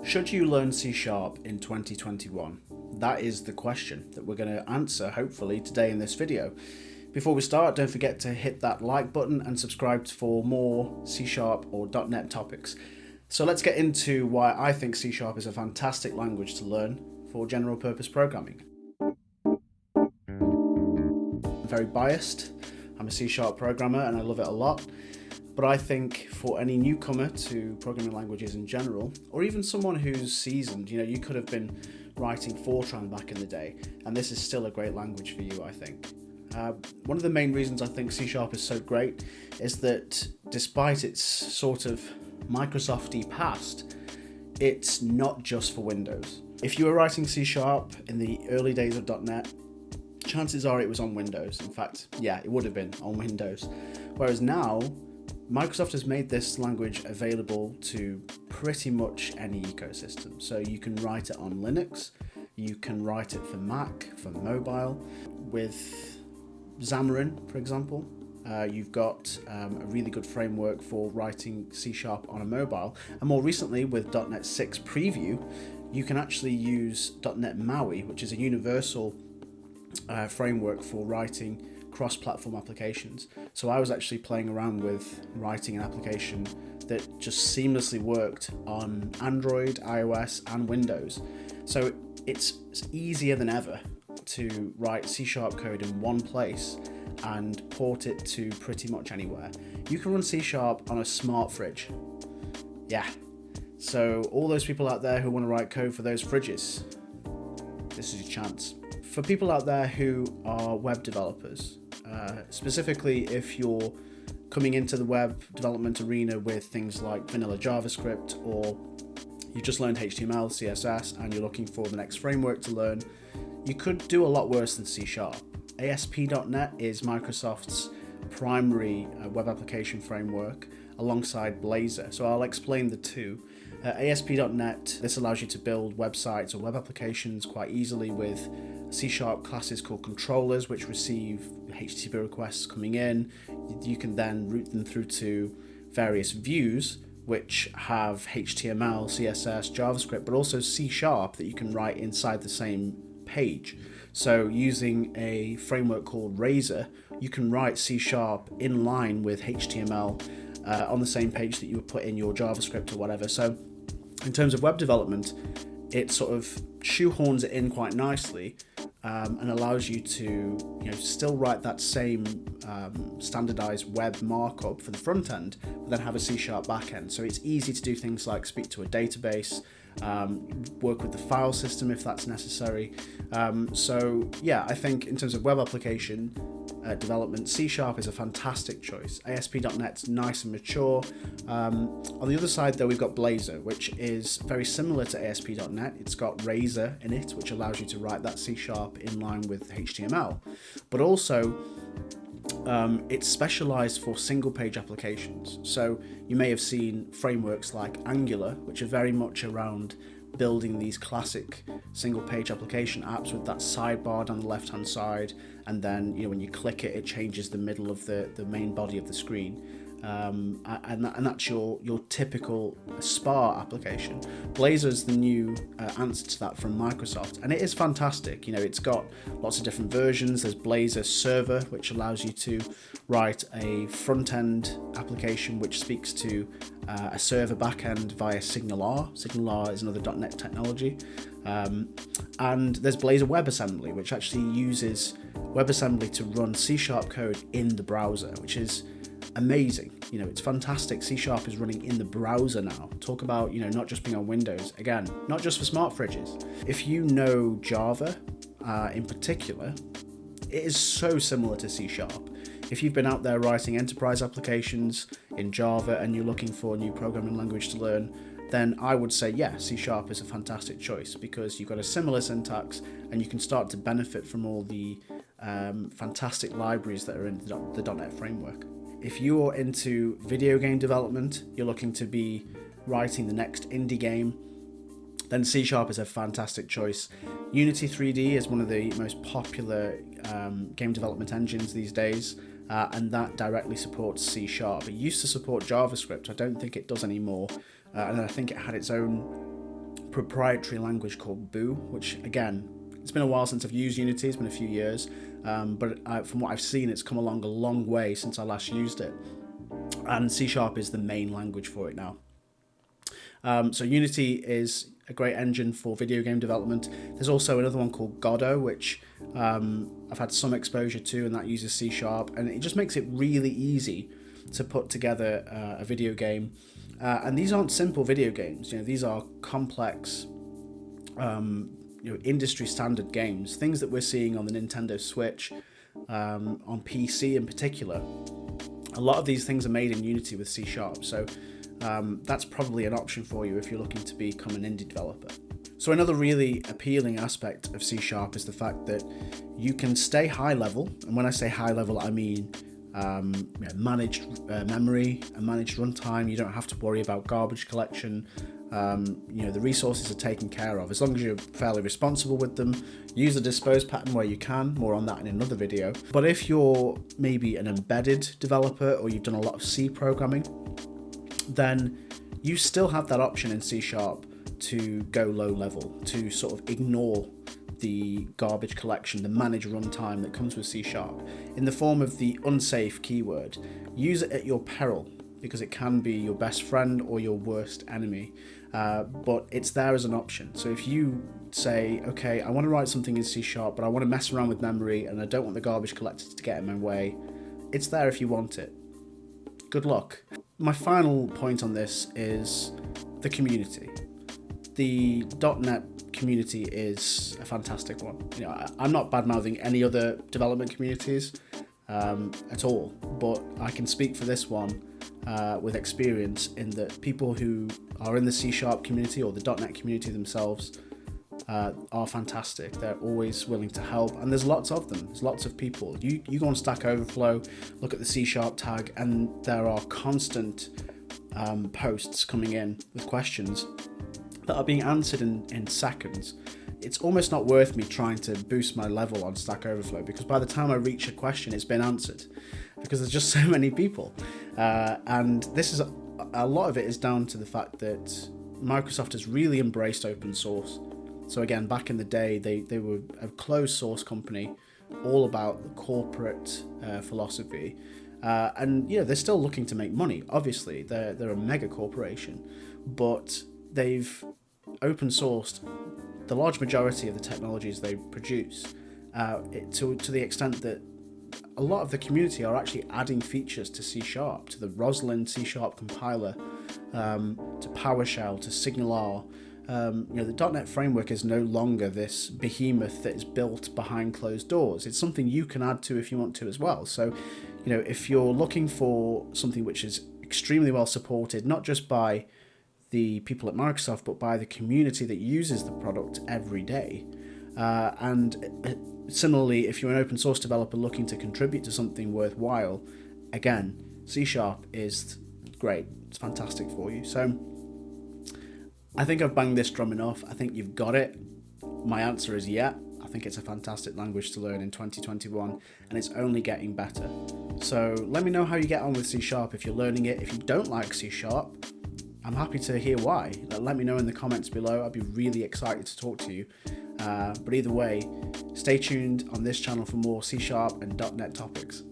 Should you learn C# in 2021? That is the question that we're going to answer hopefully today in this video. Before we start, don't forget to hit that like button and subscribe for more C# or dotNet topics. So let's get into why I think C# is a fantastic language to learn for general purpose programming. I'm very biased. I'm a C# programmer and I love it a lot. But I think for any newcomer to programming languages in general, or even someone who's seasoned, you could have been writing Fortran back in the day, and this is still a great language for you, I think. One of the main reasons I think C# is so great is that despite its sort of Microsoft-y past, it's not just for Windows. If you were writing C# in the early days of dotNet, chances are it was on Windows. In fact, yeah, it would have been on Windows. Whereas now, Microsoft has made this language available to pretty much any ecosystem. So you can write it on Linux, you can write it for Mac, for mobile. With Xamarin, for example, you've got a really good framework for writing C# on a mobile. And more recently with .NET 6 Preview, you can actually use .NET MAUI, which is a universal framework for writing cross-platform applications. So I was actually playing around with writing an application that just seamlessly worked on Android, iOS, and Windows. So it's easier than ever to write C# code in one place and port it to pretty much anywhere. You can run C# on a smart fridge. Yeah. So all those people out there who want to write code for those fridges, this is your chance. For people out there who are web developers, specifically if you're coming into the web development arena with things like vanilla JavaScript, or you just learned HTML, CSS, and you're looking for the next framework to learn, you could do a lot worse than C#. ASP.NET is Microsoft's primary web application framework alongside Blazor. So I'll explain the two. ASP.NET, this allows you to build websites or web applications quite easily with C# classes called controllers, which receive HTTP requests coming in. You can then route them through to various views, which have HTML, CSS, JavaScript, but also C# that you can write inside the same page. So using a framework called Razor, you can write C# in line with HTML on the same page that you would put in your JavaScript or whatever. So in terms of web development, it sort of shoehorns it in quite nicely and allows you to still write that same standardized web markup for the front end, but then have a C# back end. So it's easy to do things like speak to a database, work with the file system if that's necessary. So yeah, I think in terms of web application development, C# is a fantastic choice. ASP.NET's nice and mature. On the other side though, we've got Blazor, which is very similar to ASP.NET. It's got Razor in it, which allows you to write that C# in line with HTML, but also it's specialized for single page applications. So you may have seen frameworks like Angular, which are very much around building these classic single page application apps with that sidebar down the left hand side, and then when you click it, it changes the middle of the main body of the screen. And that's your typical SPA application. Blazor is the new answer to that from Microsoft, and it is fantastic. It's got lots of different versions. There's Blazor Server, which allows you to write a front-end application which speaks to a server backend via SignalR. SignalR is another .NET technology. And there's Blazor WebAssembly, which actually uses WebAssembly to run C# code in the browser, which is amazing. It's fantastic. C# is running in the browser now. Talk about, not just being on Windows. Again, not just for smart fridges. If you know Java in particular, it is so similar to C#. If you've been out there writing enterprise applications in Java and you're looking for a new programming language to learn, then I would say, yeah, C# is a fantastic choice because you've got a similar syntax and you can start to benefit from all the fantastic libraries that are in the .NET framework. If you're into video game development, you're looking to be writing the next indie game, then C# is a fantastic choice. Unity 3D is one of the most popular game development engines these days, and that directly supports C#. It used to support JavaScript. I don't think it does anymore, and I think it had its own proprietary language called Boo, which again, it's been a while since I've used Unity, it's been a few years, but from what I've seen, it's come along a long way since I last used it. And C# is the main language for it now. So Unity is a great engine for video game development. There's also another one called Godot, which I've had some exposure to, and that uses C#, and it just makes it really easy to put together a video game. And these aren't simple video games. These are complex, industry standard games, things that we're seeing on the Nintendo Switch, on PC in particular. A lot of these things are made in Unity with C#, so that's probably an option for you if you're looking to become an indie developer. So another really appealing aspect of C# is the fact that you can stay high level, and when I say high level, I mean managed memory and managed runtime. You don't have to worry about garbage collection. The resources are taken care of as long as you're fairly responsible with them. Use the dispose pattern where you can, more on that in another video. But if you're maybe an embedded developer or you've done a lot of C programming, then you still have that option in C# to go low level, to sort of ignore the garbage collection, the managed runtime that comes with C# in the form of the unsafe keyword. Use it at your peril, because it can be your best friend or your worst enemy, but it's there as an option. So if you say, okay, I want to write something in C#, but I want to mess around with memory and I don't want the garbage collector to get in my way, it's there if you want it. Good luck. My final point on this is the community. The dotNet community is a fantastic one. I'm not bad-mouthing any other development communities at all, but I can speak for this one with experience in that people who are in the C# community or the dotNet community themselves are fantastic. They're always willing to help, and there's lots of them. There's lots of people. You go on Stack Overflow, look at the C# tag, and there are constant posts coming in with questions that are being answered in seconds. It's almost not worth me trying to boost my level on Stack Overflow, because by the time I reach a question, it's been answered, because there's just so many people. And this is a lot of it is down to the fact that Microsoft has really embraced open source. So again, back in the day, they were a closed source company, all about the corporate philosophy. And they're still looking to make money. Obviously, they're a mega corporation, but they've open sourced the large majority of the technologies they produce to the extent that a lot of the community are actually adding features to C#, to the Roslyn C# compiler, to PowerShell, to SignalR. The .NET framework is no longer this behemoth that is built behind closed doors. It's something you can add to if you want to as well. So, if you're looking for something which is extremely well supported, not just by the people at Microsoft, but by the community that uses the product every day. And similarly, if you're an open source developer looking to contribute to something worthwhile, again, C# is great. It's fantastic for you. So I think I've banged this drum enough. I think you've got it. My answer is yeah. I think it's a fantastic language to learn in 2021, and it's only getting better. So let me know how you get on with C# if you're learning it. If you don't like C#, I'm happy to hear why. Let me know in the comments below. I'd be really excited to talk to you. But either way, stay tuned on this channel for more C# and .NET topics.